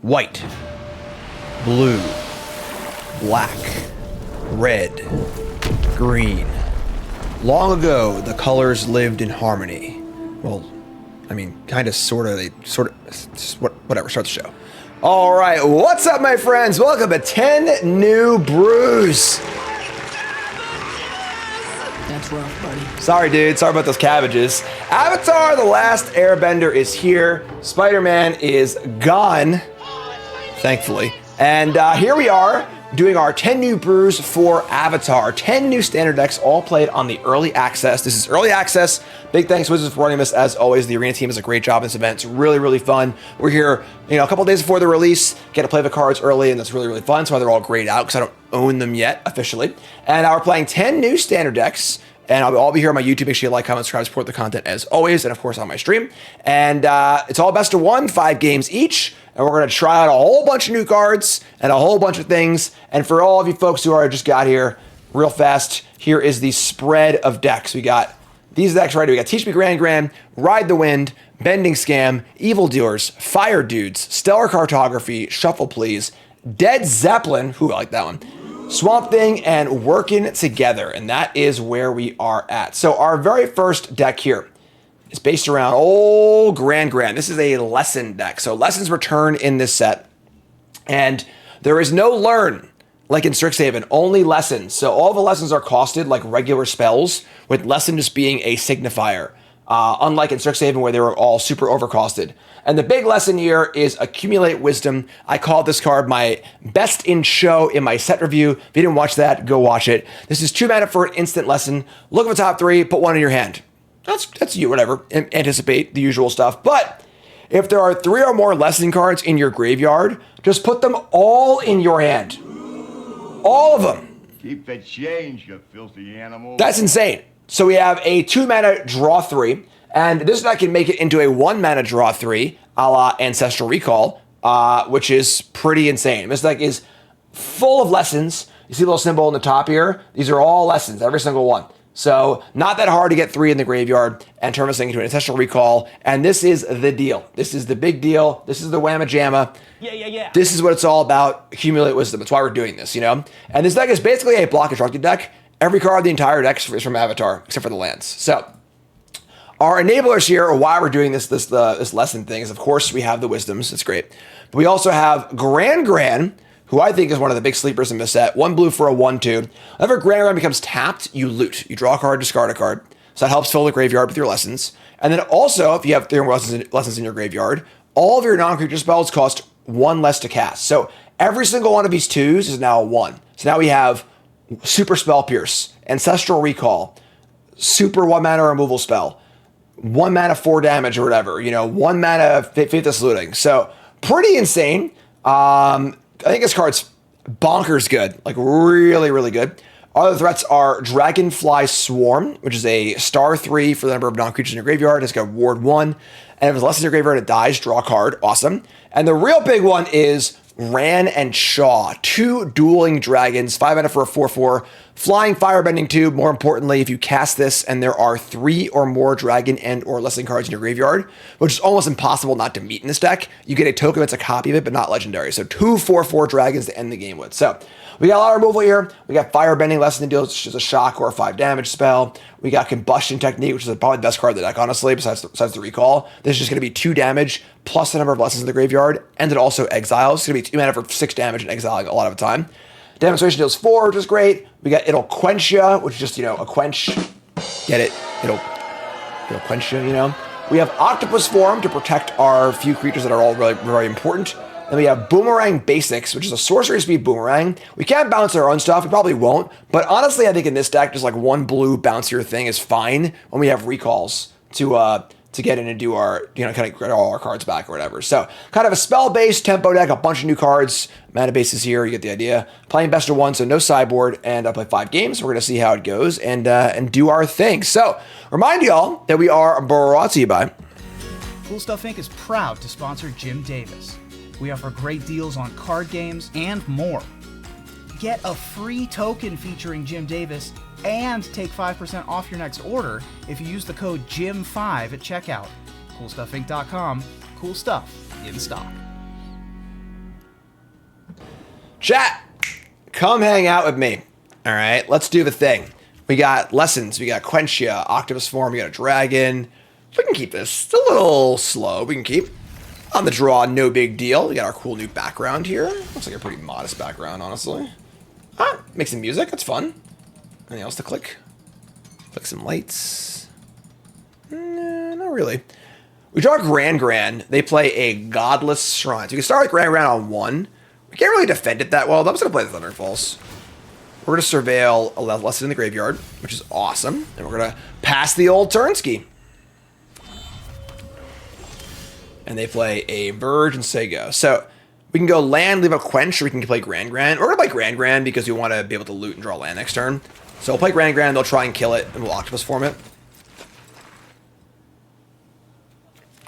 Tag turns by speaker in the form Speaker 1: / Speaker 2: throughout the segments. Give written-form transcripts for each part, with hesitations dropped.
Speaker 1: white, blue, black, red, green. Long ago, the colors lived in harmony. Well, I mean, kind of, sort of, whatever, start the show. All right, what's up, my friends? Welcome to 10 New Brews.
Speaker 2: That's rough, buddy.
Speaker 1: Sorry, dude. Sorry about those cabbages. Avatar: The Last Airbender is here. Spider-Man is gone, thankfully. And here we are doing our 10 New Brews for Avatar. 10 new standard decks, all played on the early access. This is early access. Big thanks, Wizards, for running this. As always, the Arena team does a great job in this event. It's really, really fun. We're here, a couple days before the release, get to play the cards early, and that's really, really fun. So they're all grayed out because I don't own them yet officially. And we're playing 10 new standard decks. And I'll be here on my YouTube. Make sure you like, comment, subscribe, support the content as always, and of course on my stream. And it's all best of one, 5 games each. And we're going to try out a whole bunch of new cards and a whole bunch of things. And for all of you folks who are just got here real fast, here is the spread of decks. We got these decks right here. We got Teach Me Gran Gran, Ride the Wind, Bending Scam, Evil Dealers, Fire Dudes, Stellar Cartography, Shuffle Please, Dead Zeppelin, who I like that one, Swamp Thing, and Working Together. And that is where we are at. So our very first deck here is based around old Gran Gran. This is a lesson deck. So lessons return in this set. And there is no learn like in Strixhaven, only lessons. So all the lessons are costed like regular spells, with lesson just being a signifier. Unlike in Strixhaven where they were all super overcosted. And the big lesson here is Accumulate Wisdom. I called this card my best in show in my set review. If you didn't watch that, go watch it. This is 2 mana for an instant lesson. Look at the top 3, put 1 in your hand. That's you, whatever. Anticipate the usual stuff. But if there are 3 or more lesson cards in your graveyard, just put them all in your hand. All of them.
Speaker 3: Keep the change, you filthy animal.
Speaker 1: That's insane. So we have a 2 mana draw 3, and this deck can make it into a 1 mana draw 3, a la Ancestral Recall, which is pretty insane. This deck is full of lessons. You see the little symbol on the top here? These are all lessons, every single one. So not that hard to get 3 in the graveyard and turn this thing into an Ancestral Recall. And this is the deal. This is the big deal. This is the whamma jamma.
Speaker 2: Yeah.
Speaker 1: This is what it's all about. Accumulate Wisdom. That's why we're doing this, And this deck is basically a block constructed deck. Every card, the entire deck is from Avatar, except for the lands. So our enablers here, or why we're doing this lesson thing, is of course we have the wisdoms. It's great. But we also have Gran Gran, who I think is one of the big sleepers in this set. 1 blue for a 1/2. Whenever Gran Gran becomes tapped, you loot. You draw a card, discard a card. So that helps fill the graveyard with your lessons. And then also, if you have 3 more lessons in your graveyard, all of your non-creature spells cost 1 less to cast. So every single one of these 2s is now a 1. So now we have Super Spell Pierce, Ancestral Recall, Super 1 mana removal spell, 1 mana 4 damage or whatever, 1 mana Faithless Looting. So pretty insane. I think this card's bonkers good, like really, really good. Other threats are Dragonfly Swarm, which is a star 3 for the number of non-creatures in your graveyard. It's got ward 1. And if it's less in your graveyard, it dies, draw a card. Awesome. And the real big one is Ran and Shaw, 2 dueling dragons, 5 mana for a 4/4, flying Firebending 2. More importantly, if you cast this and there are 3 or more dragon and or lesson cards in your graveyard, which is almost impossible not to meet in this deck, you get a token that's a copy of it, but not legendary. So 2 4/4 dragons to end the game with. So we got a lot of removal here. We got Firebending, less than deals, which is a shock or a 5 damage spell. We got Combustion Technique, which is probably the best card of the deck, honestly, besides the recall. This is just going to be 2 damage plus the number of lessons in the graveyard, and it also exiles. It's going to be 2 mana for 6 damage and exiling a lot of the time. Demonstration deals 4, which is great. We got It'll Quench Ya, which is just, a quench. Get it? It'll quench ya, We have Octopus Form to protect our few creatures that are all really very important. Then we have Boomerang Basics, which is a sorcery speed boomerang. We can't bounce our own stuff. We probably won't. But honestly, I think in this deck, just like 1 blue bouncier thing is fine when we have recalls to get in and do our, kind of get all our cards back or whatever. So kind of a spell-based tempo deck, a bunch of new cards. Mana base is here, you get the idea. Playing best of 1, so no sideboard, and I play 5 games. We're going to see how it goes and do our thing. So remind y'all that we are brought to you by
Speaker 4: Cool Stuff Inc. is proud to sponsor Jim Davis. We offer great deals on card games and more. Get a free token featuring Jim Davis and take 5% off your next order if you use the code JIM5 at checkout. CoolStuffInc.com. Cool stuff in stock.
Speaker 1: Chat, come hang out with me. All right, let's do the thing. We got lessons. We got Quenchia, Octopus Form. We got a dragon. We can keep this. It's a little slow. We can keep. On the draw, no big deal. We got our cool new background here. Looks like a pretty modest background, honestly. Ah, make some music. That's fun. Anything else to click? Click some lights. Nah, not really. We draw Gran Gran. They play a Godless Shrine. So we can start with Gran Gran on 1. We can't really defend it that well. I'm just going to play the Thunderfalls. We're going to surveil a lesson in the graveyard, which is awesome. And we're going to pass the old Turnski. And they play a Verge and say go. So we can go land, leave a Quench, or we can play Gran Gran. We're going to play Gran Gran because we want to be able to loot and draw land next turn. So we'll play Gran Gran, they'll try and kill it, and we'll Octopus Form it.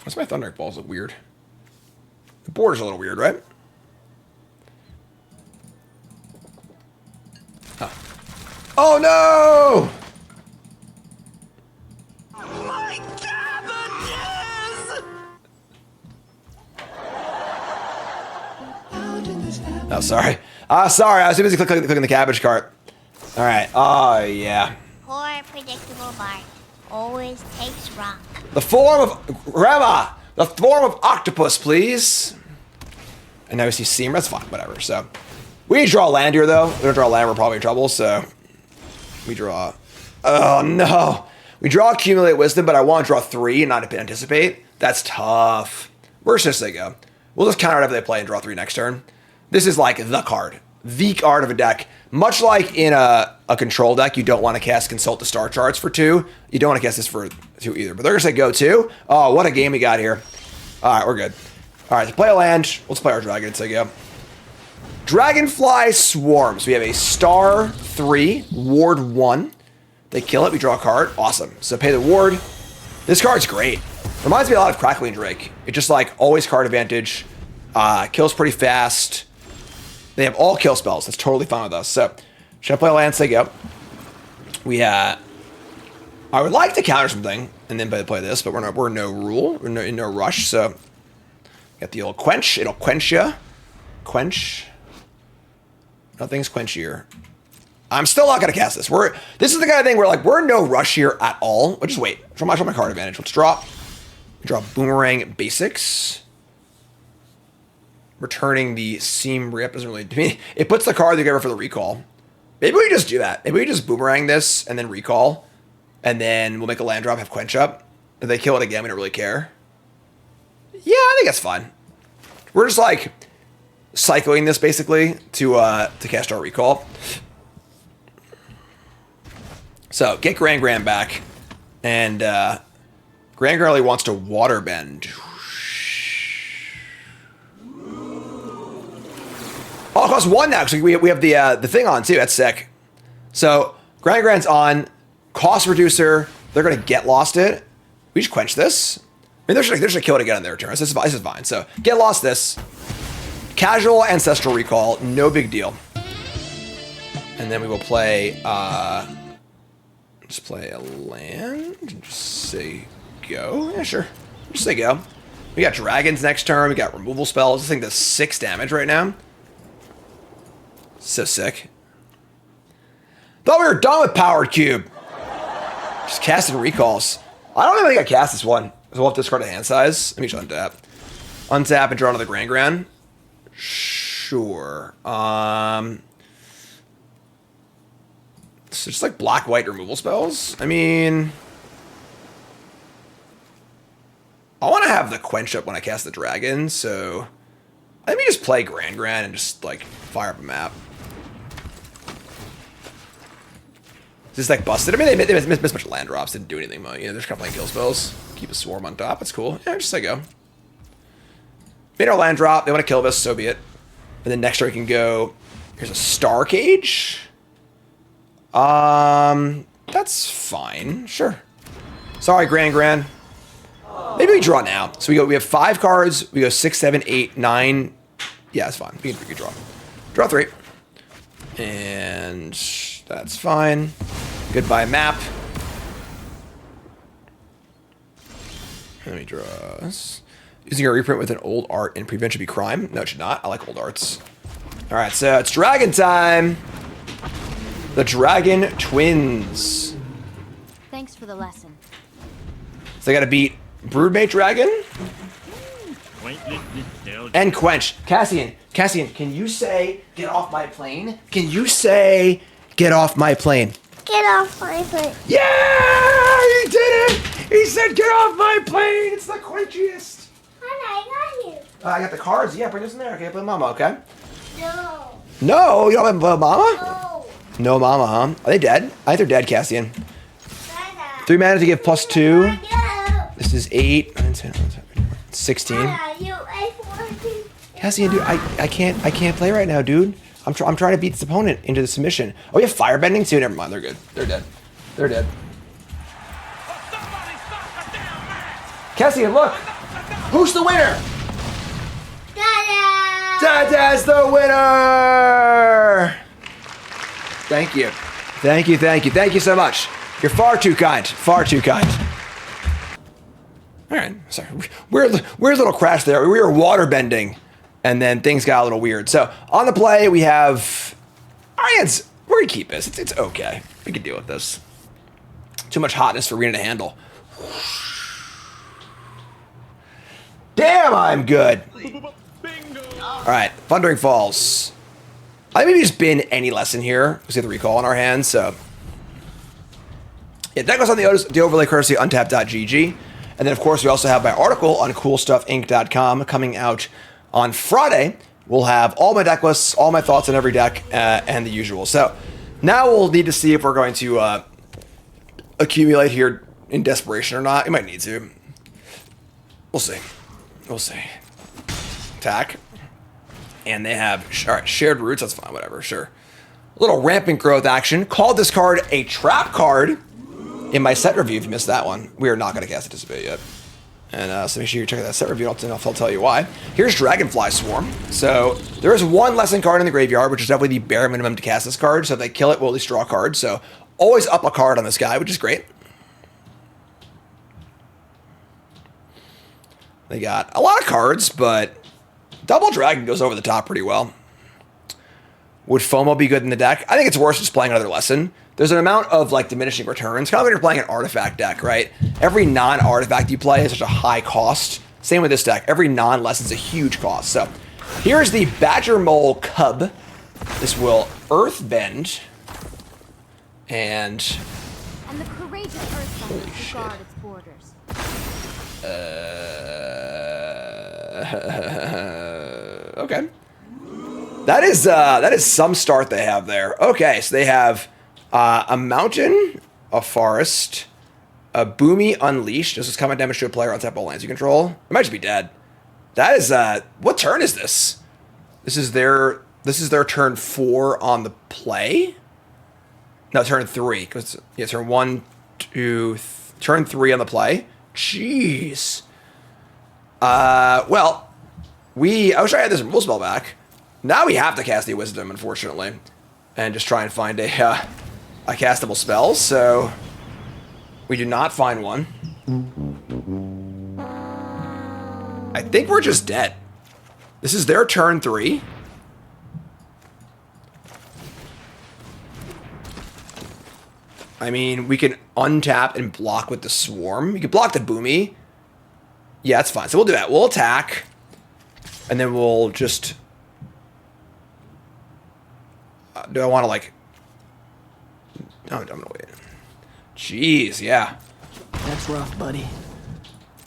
Speaker 1: Why's my Thundering Balls look weird? The border's a little weird, right? Huh. Oh no!
Speaker 2: My cabbages! How did this happen?
Speaker 1: Oh, sorry. Sorry, I was too busy clicking the cabbage cart. All right. Oh, yeah.
Speaker 5: Poor predictable Bart always takes rock.
Speaker 1: The form of... Grandma! The form of octopus, please. And now we see Seam. That's fine. Whatever. So, we draw land here, though. We don't draw land, we're probably in trouble, so... We draw... Oh, no. We draw Accumulate Wisdom, but I want to draw 3 and not Anticipate. That's tough. Where's this they go? We'll just counter whatever they play and draw 3 next turn. This is like the card. The card of a deck. Much like in a control deck, you don't want to cast Consult the Star Charts for 2. You don't want to cast this for 2 either. But they're going to say go 2. Oh, what a game we got here. All right, we're good. All right, to play a land, let's play our dragon and say go. Dragonfly Swarms. We have a star 3, ward 1. They kill it, we draw a card. Awesome. So pay the ward. This card's great. Reminds me a lot of Crackling Drake. It's just like always card advantage. Kills pretty fast. They have all kill spells. That's totally fine with us. So, should I play a land? Say go. I would like to counter something and then play this, but we're in no rule. We're in no rush. So, got the old Quench. It'll quench you. Quench. Nothing's quenchier. I'm still not gonna cast this. This is the kind of thing where like we're in no rush here at all. We'll just wait. Show my card advantage. Let's drop. Draw Boomerang Basics. Returning the Seam Rip doesn't really do me. It puts the card together for the recall. Maybe we just do that. Maybe we just Boomerang this and then recall. And then we'll make a land drop, have Quench up. If they kill it again, we don't really care. Yeah, I think that's fine. We're just like cycling this basically to cast our recall. So get Gran Gran back. And Gran Gran really wants to Waterbend. Oh, it costs 1 now because we have the thing on too. That's sick. So Gran Gran's on. Cost reducer. They're gonna get lost it. We just quench this. I mean, they're just gonna kill it again on their turn. This is fine. So get lost this. Casual Ancestral Recall. No big deal. And then we will play. Just play a land. And just say go. Yeah, sure. Just say go. We got dragons next turn. We got removal spells. This thing does 6 damage right now. So sick. Thought we were done with Powered Cube. Just casting recalls. I don't even think I cast this one. So we'll have to discard a hand size. Let me just untap. Untap and draw another Gran Gran. Sure. So just like black-white removal spells. I mean, I want to have the Quench up when I cast the dragon, so let me just play Gran Gran and just like fire up a map. Is this like busted? I mean, they missed a bunch of land drops, didn't do anything. You know, they're just kind of playing kill spells. Keep a swarm on top. That's cool. Yeah, just say go. Made our land drop. They want to kill us, so be it. And then next turn we can go. Here's a Star Cage. That's fine. Sure. Sorry, Gran Gran. Maybe we draw now. So we have 5 cards. We go 6, 7, 8, 9. Yeah, it's fine. We can draw. Draw 3. And that's fine. Goodbye map. Let me draw this. Using a reprint with an old art and prevent should be crime. No, it should not. I like old arts. All right, so it's dragon time. The Dragon Twins.
Speaker 5: Thanks for the lesson.
Speaker 1: So they got to beat Broodmate Dragon and Quench. Cassian, can you say get off my plane? Can you say get off my plane?
Speaker 5: Get off my foot.
Speaker 1: Yeah, he did it. He said get off my plane. It's the quenchiest.
Speaker 5: I got you.
Speaker 1: I got the cards. Yeah, bring this in there. Okay, play Mama. Okay.
Speaker 5: No.
Speaker 1: No, you don't have Mama.
Speaker 5: No.
Speaker 1: No Mama, huh? Are they dead? I think they're dead, Cassian.
Speaker 5: Dada.
Speaker 1: 3 mana to give +2.
Speaker 5: No.
Speaker 1: This is 8, 9, 10, 16.
Speaker 5: Dada, you ate 14.
Speaker 1: Cassian, dude, I can't play right now, dude. I'm trying to beat this opponent into the submission. Oh, we have Firebending too. Never mind, they're good. They're dead. They're dead. Cassian, look. Who's the winner?
Speaker 5: Dada.
Speaker 1: Dada's the winner. Thank you. Thank you, thank you. Thank you so much. You're far too kind. Far too kind. All right, sorry. Weird little crash there. We were water bending, and then things got a little weird. So on the play, we have our hands. We're gonna keep this. It's okay. We can deal with this. Too much hotness for Rena to handle. Damn, I'm good. All right, Thundering Falls. I think we just bin any lesson here because we have the recall on our hands. So yeah, that goes on the overlay courtesy of untapped.gg. And then, of course, we also have my article on coolstuffinc.com coming out on Friday. We'll have all my deck lists, all my thoughts on every deck, and the usual. So now we'll need to see if we're going to accumulate here in desperation or not. You might need to. We'll see. We'll see. Attack. And they have, all right, shared roots. That's fine, whatever, sure. A little rampant growth action. Called this card a trap card in my set review. If you missed that one, we are not going to cast Anticipate yet. And so make sure you check out that set review. I'll tell you why. Here's Dragonfly Swarm. So there is one lesson card in the graveyard, which is definitely the bare minimum to cast this card. So if they kill it, we'll at least draw a card. So always up a card on this guy, which is great. They got a lot of cards, but Double Dragon goes over the top pretty well. Would FOMO be good in the deck? I think it's worse just playing another lesson. There's an amount of like diminishing returns. Kind of when you're playing an artifact deck, right? Every non-artifact you play is such a high cost. Same with this deck. Every non-lesson's a huge cost. So here's the Badger Mole Cub. This will Earthbend. And
Speaker 5: the courageous Earthbenders
Speaker 1: Holy
Speaker 5: guard its borders.
Speaker 1: Okay. That is some start they have there. Okay, so they have a mountain, a forest, a Boomy Unleashed. This is combat damage to a player on top of lands you control. It might just be dead. That is what turn is this? This is their turn 4 on the play. No, turn 3 because yeah, turn 1, 2, turn 3 on the play. Jeez. Well, I wish I had this rule spell back. Now we have to cast the Wisdom, unfortunately, and just try and find a castable spell. So we do not find one. I think we're just dead. This is their turn 3. I mean, we can untap and block with the Swarm. You can block the Boomy. Yeah, that's fine. So we'll do that. We'll attack, and then we'll just... do I want to, like... No, I'm going to wait. Jeez, yeah.
Speaker 2: That's rough, buddy.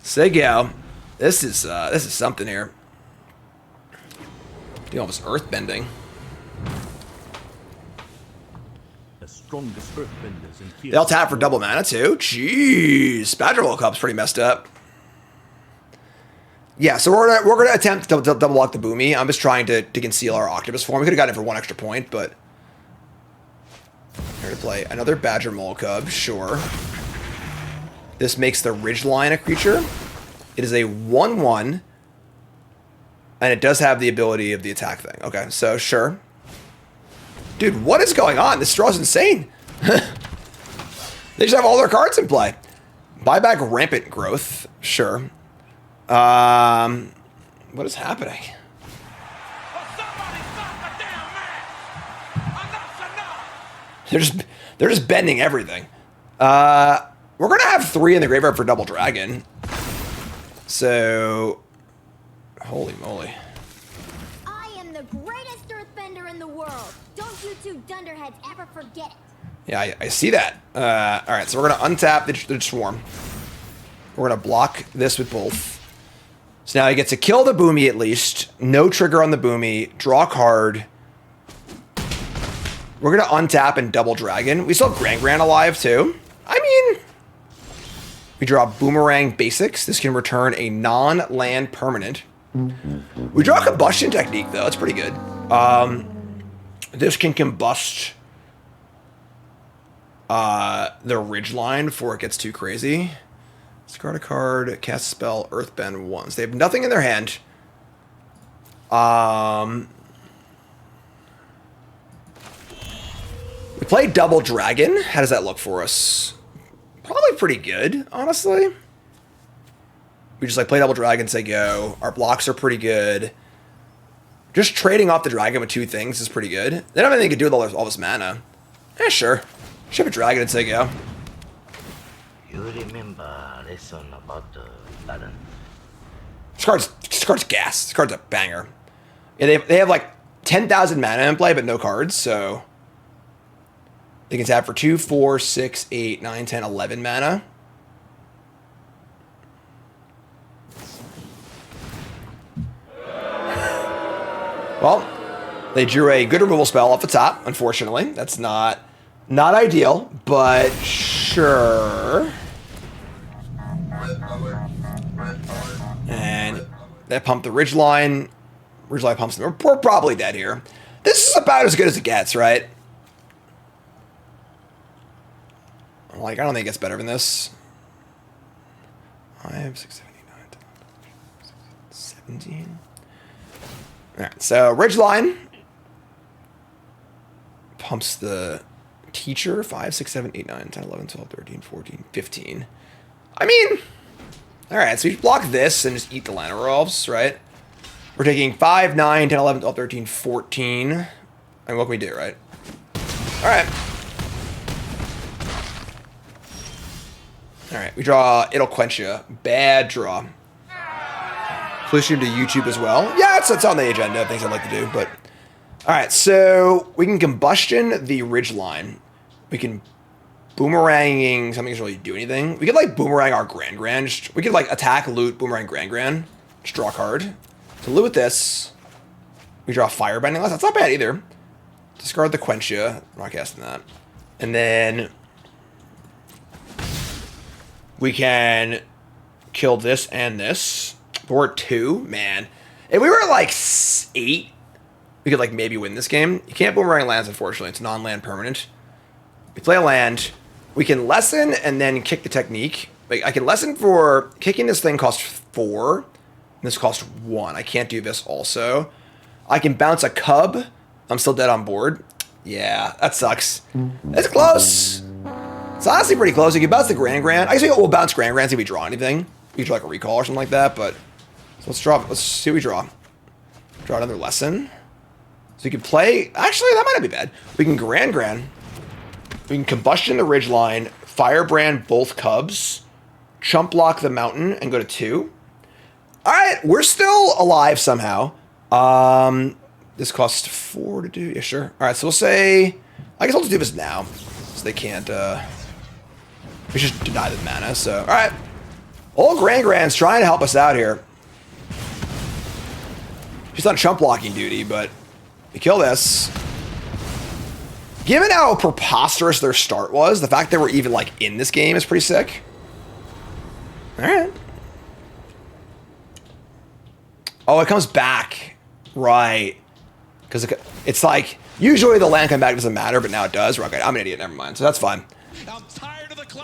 Speaker 1: Sigyo. This is something here. Doing almost Earthbending.
Speaker 6: The strongest Earthbenders in here.
Speaker 1: They'll tap for double mana, too. Jeez. Badger World Cup's pretty messed up. Yeah, so we're gonna attempt to double block the Boomy. I'm just trying to conceal our Octopus form. We could have gotten it for 1 extra point, but here to play another Badger Mole Cub. Sure. This makes the Ridgeline a creature. It is a 1/1, and it does have the ability of the attack thing. Okay, so sure. Dude, what is going on? This draw's insane. They just have all their cards in play. Buyback Rampant Growth. Sure. What is happening? They're just bending everything. We're gonna have 3 in the graveyard for double dragon. So, holy moly.
Speaker 5: I am the greatest Earthbender in the world. Don't you two dunderheads ever forget it.
Speaker 1: Yeah, I see that. All right, so we're gonna untap the swarm. We're gonna block this with both. So now he gets to kill the Boomy at least. No trigger on the Boomy. Draw a card. We're gonna untap and double dragon. We still have Gran Gran alive too. I mean, we draw Boomerang Basics. This can return a non-land permanent. We draw a Combustion Technique though. It's pretty good. This can combust the Ridgeline before it gets too crazy. Discard a card, cast a spell, Earthbend once. They have nothing in their hand. We play Double Dragon. How does that look for us? Probably pretty good, honestly. We just like play Double Dragon, say go. Our blocks are pretty good. Just trading off the dragon with 2 things is pretty good. They don't have anything to do with all this mana. Yeah, sure. Ship a dragon and say go.
Speaker 7: You remember lesson about the balance?
Speaker 1: This card's gas. This card's a banger. Yeah, they have like 10,000 mana in play, but no cards, so they can tap for 2, 4, 6, 8, 9, 10, 11 mana. Well, they drew a good removal spell off the top, unfortunately. That's not ideal, but sure. And that pumped the Ridgeline. Ridgeline pumps them. We're probably dead here. This is about as good as it gets, right? Like, I don't think it gets better than this. 5, 6, 7, 8, 9, 10, 17. Alright, so Ridgeline pumps the Teacher. 5, 6, 7, 8, 9, 10, 11, 12, 13, 14, 15. I mean, alright, so you block this and just eat the Lana Rolves, right? We're taking 5, 9, 10, 11, 12, 13, 14. I mean, what can we do, right? Alright. Alright, we draw It'll Quench Ya. Bad draw. Please stream to YouTube as well. Yeah, it's on the agenda of things I'd like to do, but... Alright, so we can Combustion the Ridgeline. We can Boomeranging something doesn't really do anything. We could, like, Boomerang our Gran Gran. We could, like, attack, loot, Boomerang Gran Gran. Just draw a card. So loot with this. We draw Firebending. That's not bad either. Discard the Quench Ya. I'm not casting that. And then... we can kill this and this. But we're 2, man. If we were like 8, we could like maybe win this game. You can't Boomerang lands, unfortunately. It's non-land permanent. We play a land. We can lessen and then kick the technique. Like I can lessen for kicking this thing costs 4. And this costs 1. I can't do this also. I can bounce a Cub. I'm still dead on board. Yeah, that sucks. It's close. It's honestly pretty close. You can bounce the Gran Gran. I guess we'll bounce Gran Gran, see if we draw anything. We draw like a recall or something like that, but so let's see what we draw. Draw another lesson. So you can play, actually that might not be bad. We can Gran Gran. We can Combustion the Ridgeline, Firebrand both Cubs, Chump Block the Mountain, and go to 2. Alright, we're still alive somehow. This costs 4 to do. Yeah, sure. Alright, so we'll say, I guess I'll just do this now. So they can't, we should deny the mana, so, alright. Old Gran Gran's trying to help us out here. She's on chump blocking duty, but we kill this. Given how preposterous their start was, the fact that we're even, like, in this game is pretty sick. Alright. Oh, it comes back. Right. Because it's like, usually the land come back doesn't matter, but now it does. Okay, I'm an idiot, never mind. So that's fine.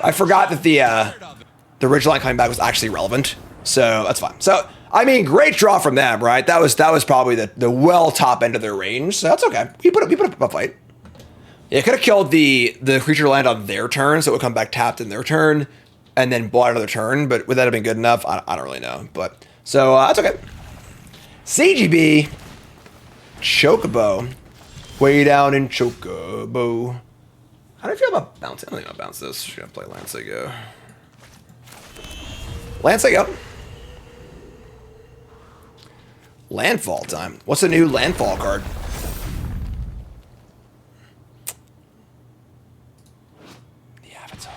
Speaker 1: I forgot that the Ridgeline coming back was actually relevant, so that's fine. So, I mean, great draw from them, right? That was probably the well top end of their range, so that's okay. We put up a fight. Yeah, it could have killed the creature land on their turn, so it would come back tapped in their turn, and then bought another turn, but would that have been good enough? I don't really know, but, so, that's okay. CGB, Chocobo, way down in Chocobo. How do you feel about bouncing? I don't think I'll bounce this. Just gonna play Lance Go. Lance Go. Landfall time. What's the new Landfall card? The Avatar.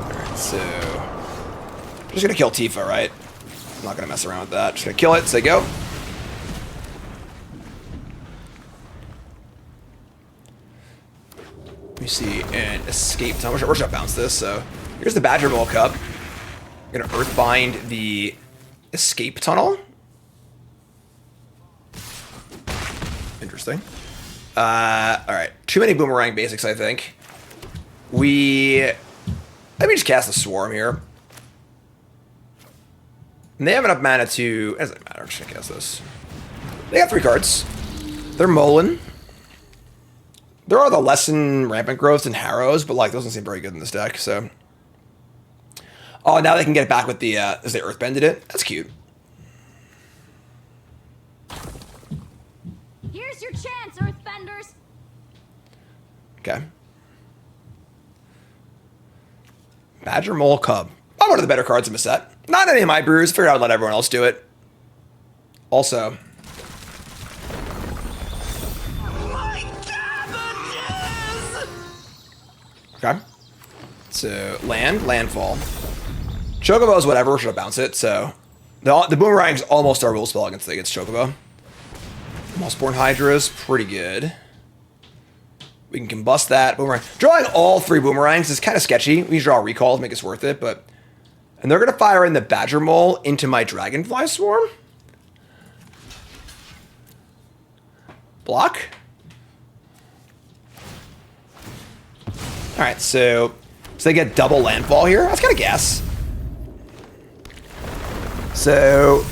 Speaker 1: Alright, so I'm just gonna kill Tifa, right? I'm not gonna mess around with that. Just gonna kill it, say go. Let me see an escape tunnel. We're gonna bounce this. So here's the Badger Bowl Cup. I'm gonna Earthbind the escape tunnel. Interesting. All right. Too many boomerang basics, I think. Let me just cast a swarm here. And they have enough mana to. It doesn't matter. I'm just gonna cast this. They got 3 cards. They're Molin. There are the Lesson, Rampant Growths, and Harrows, but like those don't seem very good in this deck, so. Oh, now they can get it back with the, as they Earthbended it. That's cute.
Speaker 5: Here's your chance, Earthbenders.
Speaker 1: Okay. Badger, Mole, Cub. Probably one of the better cards in the set. Not any of my brews. Figured I'd let everyone else do it. Also. Okay. So, Landfall. Chocobo's whatever, should I bounce it? So, the Boomerang's almost our rule spell against Chocobo. Mossborn Hydra's pretty good. We can combust that. Boomerang. Drawing all 3 Boomerangs is kind of sketchy. We draw a recall to make us worth it, but... And they're going to fire in the Badger Mole into my Dragonfly Swarm? Block? Alright, so they get double Landfall here. That's kind of gas. So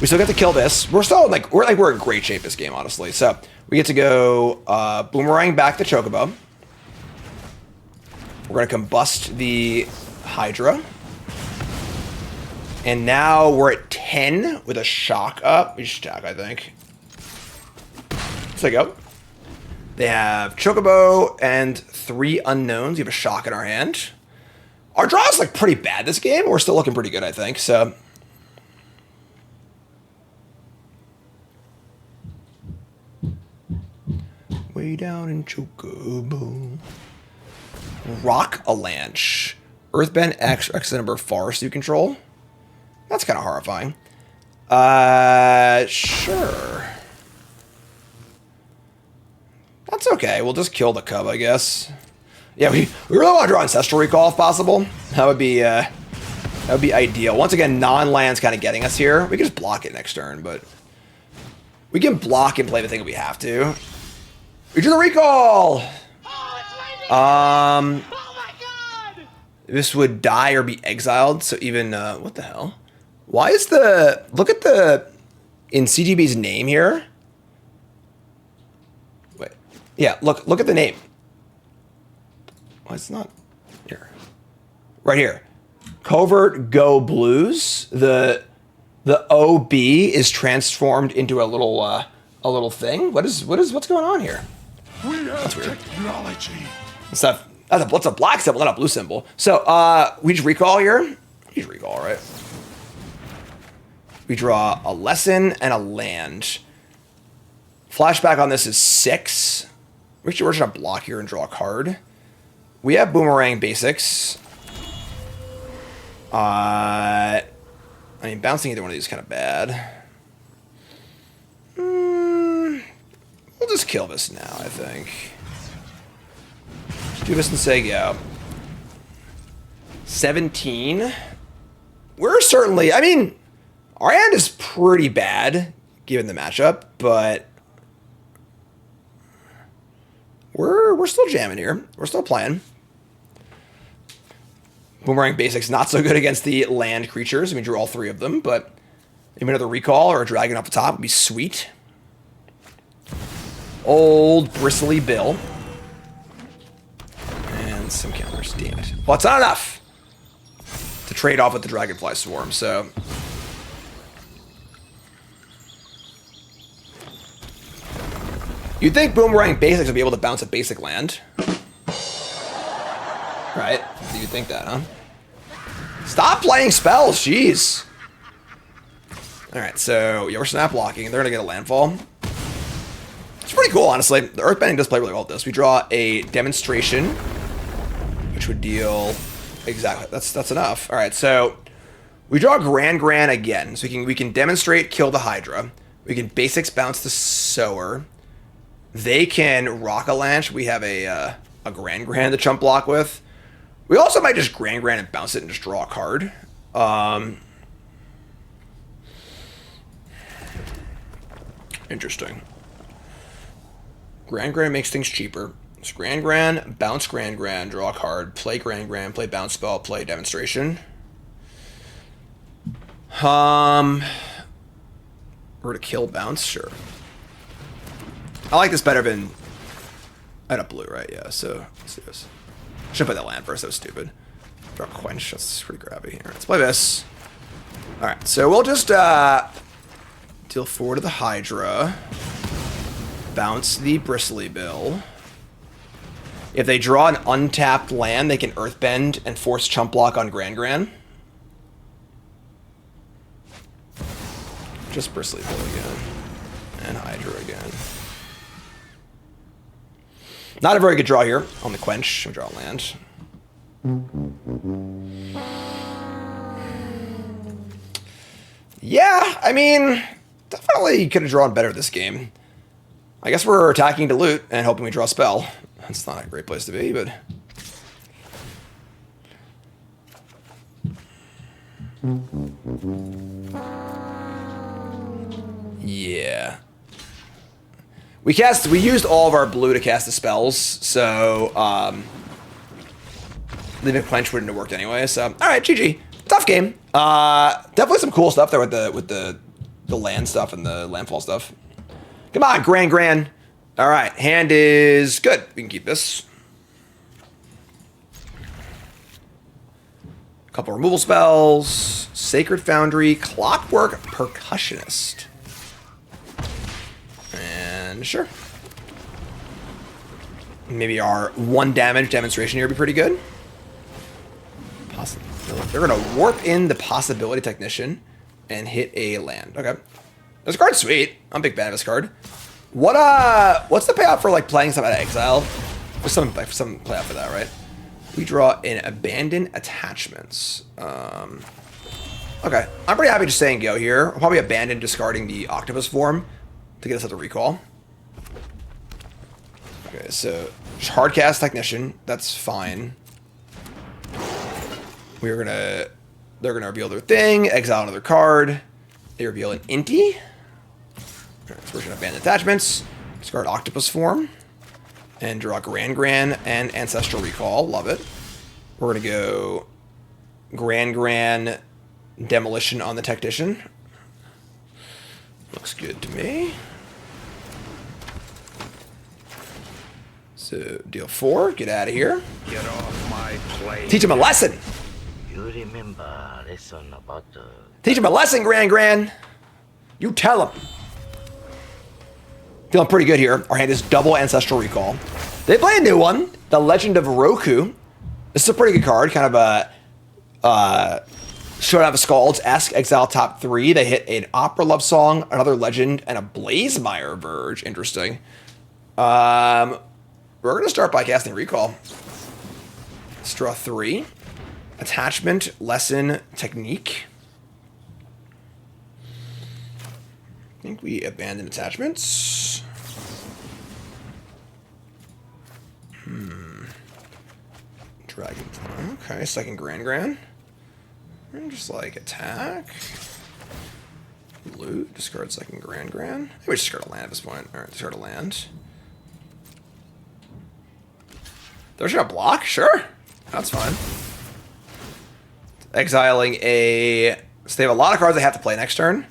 Speaker 1: we still get to kill this. We're still we're in great shape this game, honestly. So we get to go Boomerang back to Chocobo. We're gonna combust the Hydra. And now we're at 10 with a shock up. We should attack, I think. So there you go. They have Chocobo and 3 unknowns. You have a shock in our hand. Our draw is like pretty bad this game. We're still looking pretty good, I think. So way down in Chocobo. Rock Avalanche. Earthbend X, X the number of forests you control. That's kind of horrifying. Sure. That's okay. We'll just kill the Cub, I guess. Yeah, we really want to draw Ancestral Recall if possible. That would be ideal. Once again, non-land's kind of getting us here. We can just block it next turn, but we can block and play the thing we have to. We do the recall. This would die or be exiled. So even what the hell? Why is look at in CGB's name here? Wait, yeah, look at the name. Why it's not here? Right here, Covert Go Blues. The OB is transformed into a little thing. What's going on here? That's weird.
Speaker 3: Technology.
Speaker 1: Stuff. That's a black symbol, not a blue symbol. So we just recall here. We just recall, right? We draw a lesson and a land. Flashback on this is 6. We're just gonna block here and draw a card. We have Boomerang basics. I mean, bouncing either one of these is kind of bad. We'll just kill this now, I think. Just do this and say go. 17. We're certainly, I mean, our hand is pretty bad, given the matchup, but we're still jamming here. We're still playing. Boomerang basics not so good against the land creatures. We drew all 3 of them, but maybe another recall or a dragon off the top would be sweet. Old bristly bill. And some counters, damn it. Well, it's not enough to trade off with the Dragonfly Swarm, so... You'd think Boomerang Basics would be able to bounce a basic land. Right? You'd think that, huh? Stop playing spells, jeez. Alright, so yeah, we're snap blocking. They're gonna get a landfall. It's pretty cool, honestly. The Earthbending does play really well with this. We draw a demonstration, which would deal exactly. That's enough. Alright, so we draw Gran Gran again. So we can demonstrate, kill the Hydra. We can basics bounce the Sower. They can rock a Lanch. We have a Gran Gran to chump block with. We also might just Gran Gran and bounce it and just draw a card. Interesting. Gran Gran makes things cheaper. So Gran Gran, bounce Gran Gran, draw a card, play Gran Gran, play bounce spell, play demonstration. We're to kill bounce, sure. I like this better than I had a blue, right? Yeah, so let's do this. Should play that land first, that was stupid. Draw Quench, that's pretty grabby. Alright, let's play this. Alright, so we'll just deal 4 to the Hydra. Bounce the Bristly Bill. If they draw an untapped land, they can Earthbend and force chump block on Gran Gran. Just Bristly Bill again. And Hydra again. Not a very good draw here on the Quench. We draw a land. Yeah, I mean, definitely could have drawn better this game. I guess we're attacking to loot and hoping we draw a spell. That's not a great place to be, but... yeah. We used all of our blue to cast the spells, so leaving Quench wouldn't have worked anyway. So alright, GG. Tough game. Definitely some cool stuff there with the land stuff and the landfall stuff. Come on, Gran Gran. Alright, hand is good. We can keep this. A couple removal spells. Sacred Foundry, Clockwork Percussionist. And sure. Maybe our 1 damage demonstration here would be pretty good. They're going to warp in the Possibility Technician and hit a land. Okay. This card's sweet. I'm a big fan of this card. What's the payout for like playing some out of exile? There's some payout for that, right? We draw in Abandoned Attachments. Okay. I'm pretty happy just saying go here. I'll probably abandon discarding the Octopus form to get us up to recall. Okay, so just hardcast Technician. That's fine. They're gonna reveal their thing, exile another card. They reveal an Inti. Alright, so we're gonna abandon attachments, discard Octopus form, and draw Gran Gran and Ancestral Recall. Love it. We're gonna go Gran Gran Demolition on the Technician. Looks good to me. So deal 4, get out of here.
Speaker 3: Get off my plane.
Speaker 1: Teach him a lesson.
Speaker 7: You remember lesson about the...
Speaker 1: Teach him a lesson, Gran Gran. You tell him. Feeling pretty good here. Our hand is double Ancestral Recall. They play a new one, the Legend of Roku. This is a pretty good card, kind of a Showdown of Skalds-esque. Exile top 3. They hit an Opera Love Song, another Legend, and a Blazemire Verge. Interesting. We're going to start by casting Recall. Let's draw 3. Attachment, Lesson, Technique. I think we abandon attachments. Dragonfly. Okay, second Gran Gran. And just like attack. Loot. Discard second Gran Gran. Maybe we discard a land at this point. Alright, discard a land. They're just gonna block? Sure. That's fine. Exiling a... So they have a lot of cards they have to play next turn.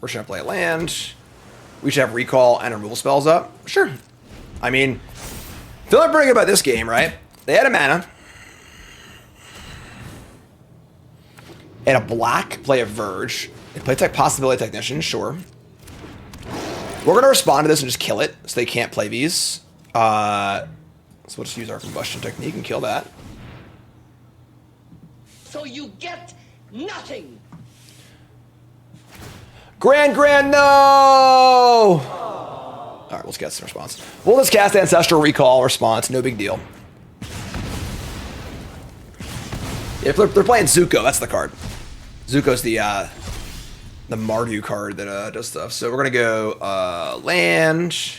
Speaker 1: We're just gonna play a land. We should have recall and removal spells up. Sure. I mean, feeling pretty good about this game, right? They had a mana. And a black, play a Verge. They play Possibility Technician, sure. We're going to respond to this and just kill it so they can't play these. So we'll just use our combustion technique and kill that.
Speaker 8: So you get nothing.
Speaker 1: Gran Gran, no! All right, let's get some response. We'll just cast Ancestral Recall response. No big deal. If they're playing Zuko, that's the card. Zuko's the Mardu card that does stuff. So we're gonna go land. Just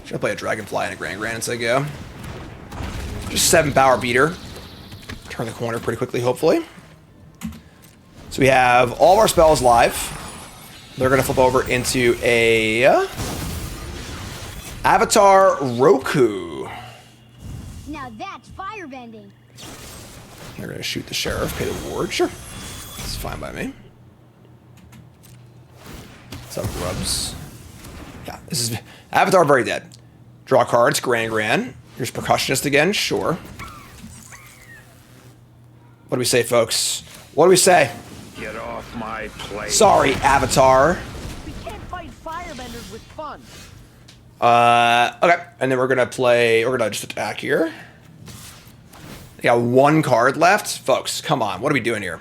Speaker 1: gonna play a Dragonfly and a Gran Gran instead. Go. Just 7 power beater. Turn the corner pretty quickly, hopefully. So we have all of our spells live. They're gonna flip over into a Avatar Roku.
Speaker 5: Now that's firebending.
Speaker 1: They're gonna shoot the sheriff, pay the ward. Sure, it's fine by me. Some grubs. Yeah, this is Avatar very dead. Draw cards, Gran Gran. Here's Percussionist again, sure. What do we say, folks? What do we say?
Speaker 3: Get off my plate.
Speaker 1: Sorry, Avatar.
Speaker 8: We can't fight firebenders with fun.
Speaker 1: Okay, and then we're gonna just attack here. We got 1 card left. Folks, come on, what are we doing here?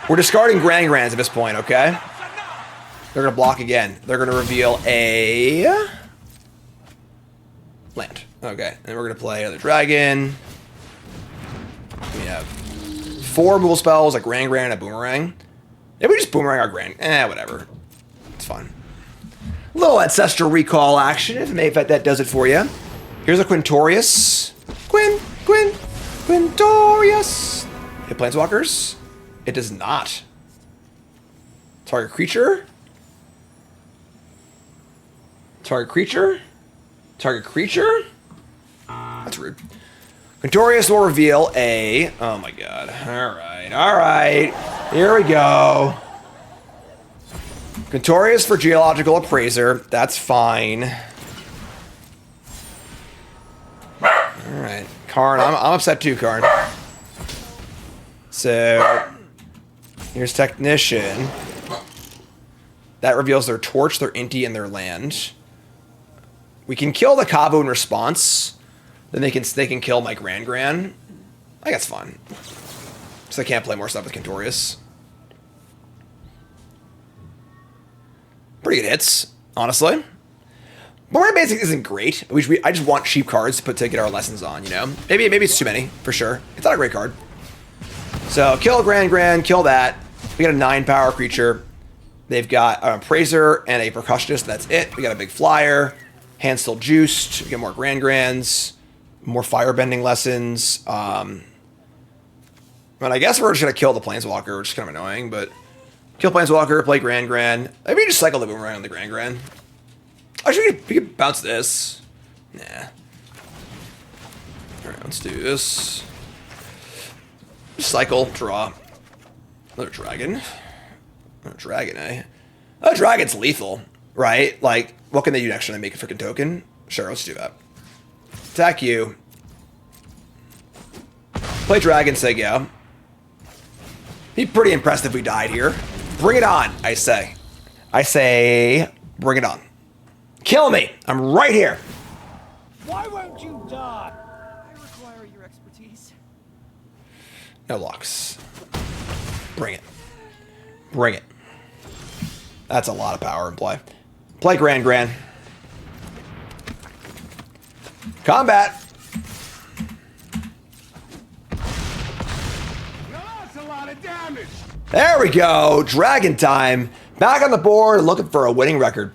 Speaker 1: We're discarding Gran Grans at this point, okay? They're gonna block again. They're gonna reveal a land. Okay, and we're gonna play another dragon. We have 4 removal spells, a Gran Gran and a Boomerang. Maybe we just Boomerang our Gran. Whatever. It's fine. Little Ancestral Recall action, if that does it for you. Here's a Quintorius. Quintorius. Hit Planeswalkers? It does not. Target creature? Target creature? Target creature? That's rude. Quintorius will reveal a... Oh my god. Alright. Here we go. Quintorius for Geological Appraiser. That's fine. Alright. Karn, I'm upset too, Karn. So... Here's Technician. That reveals their Torch, their Inti, and their land. We can kill the Kavu in response. Then they can kill my Gran Gran. I think that's fun. So I can't play more stuff with Quintorius. Pretty good hits, honestly. Boomerang Basic isn't great. I just want cheap cards to get our lessons on, you know? Maybe it's too many, for sure. It's not a great card. So kill Gran Gran, kill that. We got a 9 power creature. They've got an Appraiser and a Percussionist. That's it. We got a big flyer. Hand still juiced. We get more Gran Grans. More Firebending lessons. And I guess we're just going to kill the Planeswalker, which is kind of annoying, but... Kill Planeswalker, play Gran Gran. Maybe just cycle the Boomerang on the Gran Gran. Actually, we could bounce this. Nah. Alright, let's do this. Cycle, draw. Another dragon. Another dragon, eh? Oh, dragon's lethal, right? Like, what can they do next time they make a freaking token? Sure, let's do that. Attack you. Play dragon, say go. Be pretty impressed if we died here. Bring it on, I say. I say, bring it on. Kill me. I'm right here.
Speaker 8: Why won't you die? I require your expertise.
Speaker 1: No locks. Bring it. Bring it. That's a lot of power in play. Play Gran Gran. Combat.
Speaker 3: That's a lot of damage.
Speaker 1: There we go. Dragon time. Back on the board, looking for a winning record.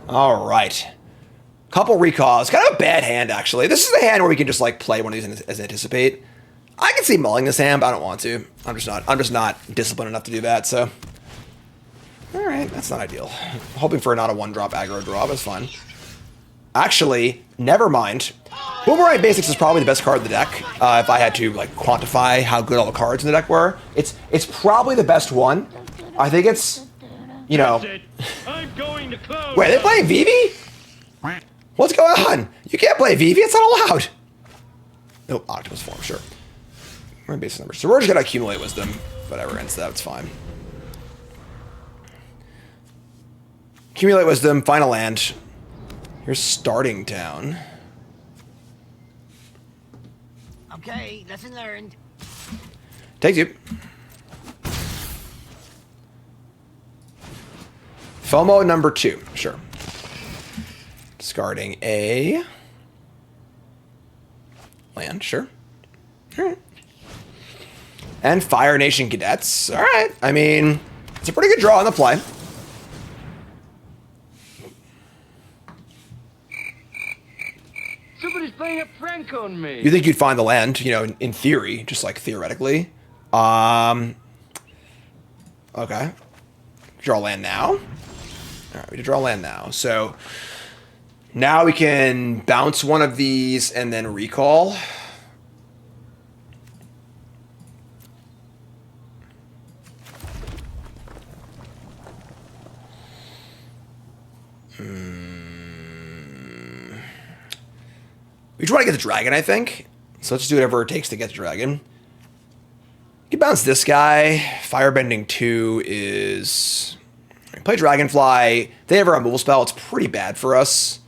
Speaker 1: All right. Couple recalls. Kind of a bad hand, actually. This is the hand where we can just like play one of these as anticipate. I can see mulling this hand, but I don't want to. I'm just not disciplined enough to do that. So, all right, that's not ideal. Hoping for not a 1-drop aggro draw, but it's fine. Actually, never mind. Boomerang Basics is probably the best card in the deck. If I had to like quantify how good all the cards in the deck were, it's probably the best one. I think it's, you know.
Speaker 3: I'm going to close.
Speaker 1: Wait, are they playing Vivi? What's going on? You can't play Vivi. It's not allowed. Oh, Octopus form, sure. We're in basic numbers, so we're just gonna accumulate wisdom. Whatever ends that, it's fine. Accumulate wisdom, final land. Here's starting town.
Speaker 2: Okay, lesson learned.
Speaker 1: Take 2. FOMO number 2, sure. Discarding a land, sure. All right. And Fire Nation Cadets. All right. I mean, it's a pretty good draw on the play.
Speaker 3: Somebody's playing a prank on me.
Speaker 1: You think you'd find the land, you know, in theory, just like theoretically. Okay. Draw land now. All right, we can draw land now. So now we can bounce one of these and then recall. We just want to get the dragon, I think. So let's do whatever it takes to get the dragon. You can bounce this guy. Firebending 2 is... Play Dragonfly. They have a removal spell. It's pretty bad for us.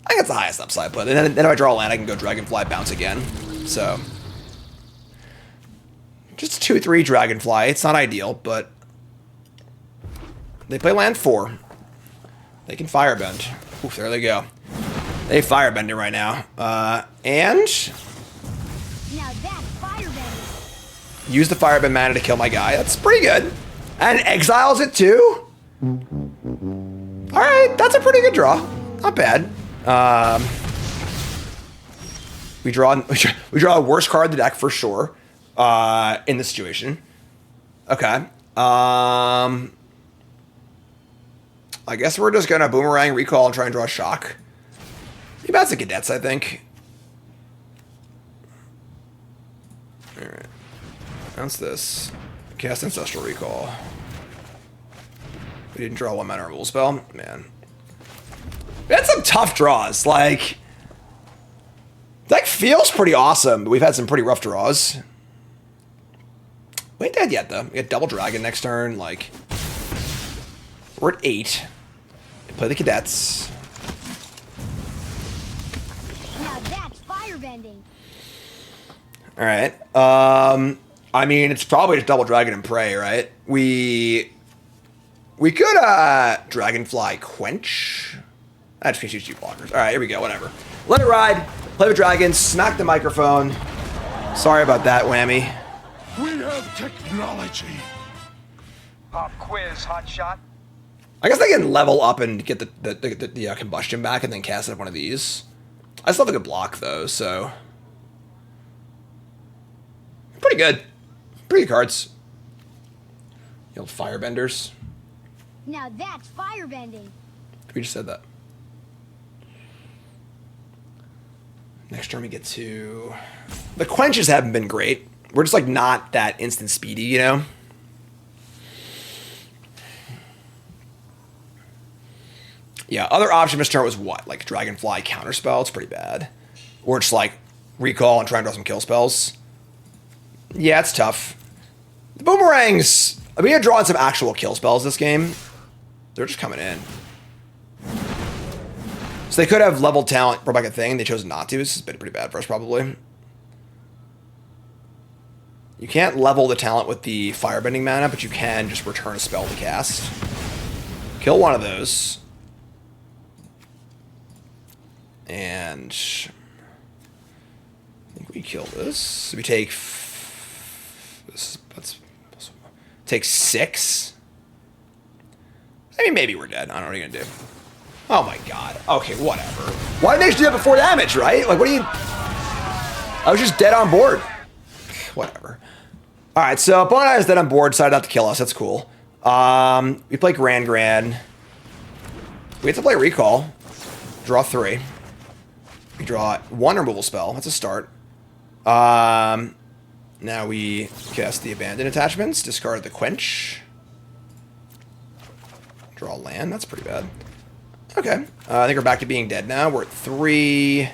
Speaker 1: I think it's the highest upside, but then if I draw a land, I can go Dragonfly, bounce again. So... just 2/3 Dragonfly. It's not ideal, but... They play land 4. They can Firebend. Oof, there they go. They Firebending right now. And...
Speaker 5: Now that's Firebending.
Speaker 1: use the Firebend mana to kill my guy. That's pretty good. And exiles it too? Alright, that's a pretty good draw. Not bad. We draw a worse card in the deck for sure. In this situation. Okay. I guess we're just gonna boomerang, recall, and try and draw a shock. He bats the cadets, I think. Alright. Bounce this. Cast Ancestral Recall. We didn't draw 1 mana removal spell. Man. We had some tough draws. Like, deck feels pretty awesome, but we've had some pretty rough draws. We ain't dead yet, though. We got double dragon next turn. Like, we're at 8. Play the cadets.
Speaker 5: Now that's Firebending.
Speaker 1: All right. I mean, it's probably just double dragon and pray, right? We could Dragonfly Quench. That just means 2 blockers. All right, here we go. Whatever. Let it ride. Play with dragons. Smack the microphone. Sorry about that, whammy.
Speaker 3: We have technology.
Speaker 8: Pop quiz, hot shot.
Speaker 1: I guess I can level up and get the combustion back and then cast it up one of these. I still have a good block though, so pretty good. Pretty good cards. The old Firebenders.
Speaker 5: Now that's Firebending.
Speaker 1: We just said that. Next turn we get to... The quenches haven't been great. We're just like not that instant speedy, you know? Yeah, other option this turn was what? Like Dragonfly Counterspell, it's pretty bad. Or just like recall and try and draw some kill spells. Yeah, it's tough. The boomerangs, I mean, we had drawn some actual kill spells this game. They're just coming in. So they could have leveled talent, brought back a thing, they chose not to. This has been pretty bad for us, probably. You can't level the talent with the Firebending mana, but you can just return a spell to cast. Kill one of those. And I think we kill this. So we take this. Let's take 6. I mean, maybe we're dead. I don't know what you're gonna do. Oh my god. Okay, whatever. Why didn't they just do that before damage, right? Like, what do you? I was just dead on board. Whatever. All right, so opponent is dead on board, decided not to kill us. That's cool. We play Gran Gran. We have to play recall. Draw 3. We draw 1 removal spell. That's a start. Now we cast the Abandon attachments. Discard the Quench. Draw land. That's pretty bad. Okay. I think we're back to being dead now. We're at 3.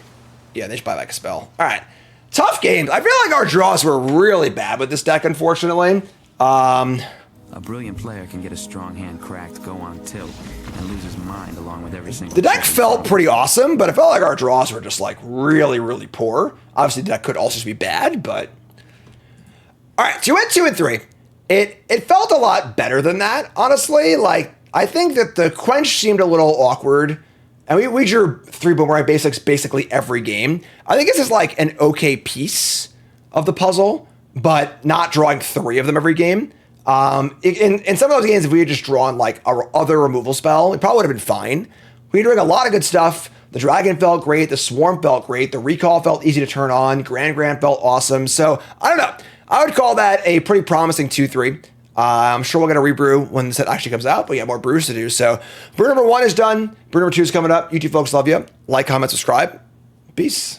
Speaker 1: Yeah, they just buy back a spell. All right. Tough games. I feel like our draws were really bad with this deck, unfortunately. I
Speaker 9: A brilliant player can get a strong hand cracked, go on tilt, and lose his mind along with every single...
Speaker 1: The deck felt pretty awesome, but it felt like our draws were just like really, really poor. Obviously, the deck could also just be bad, but... All right, so you went 2 and 3. It felt a lot better than that, honestly. Like, I think that the quench seemed a little awkward. And we drew 3 Boomerang Basics basically every game. I think this is like an okay piece of the puzzle, but not drawing 3 of them every game. In some of those games, if we had just drawn like our other removal spell, it probably would have been fine. We were doing a lot of good stuff. The Dragon felt great. The Swarm felt great. The Recall felt easy to turn on. Gran Gran felt awesome. So, I don't know. I would call that a pretty promising 2-3. I'm sure we'll get a rebrew when the set actually comes out, but we have more brews to do. So, brew number 1 is done. Brew number 2 is coming up. You two folks love you. Like, comment, subscribe. Peace.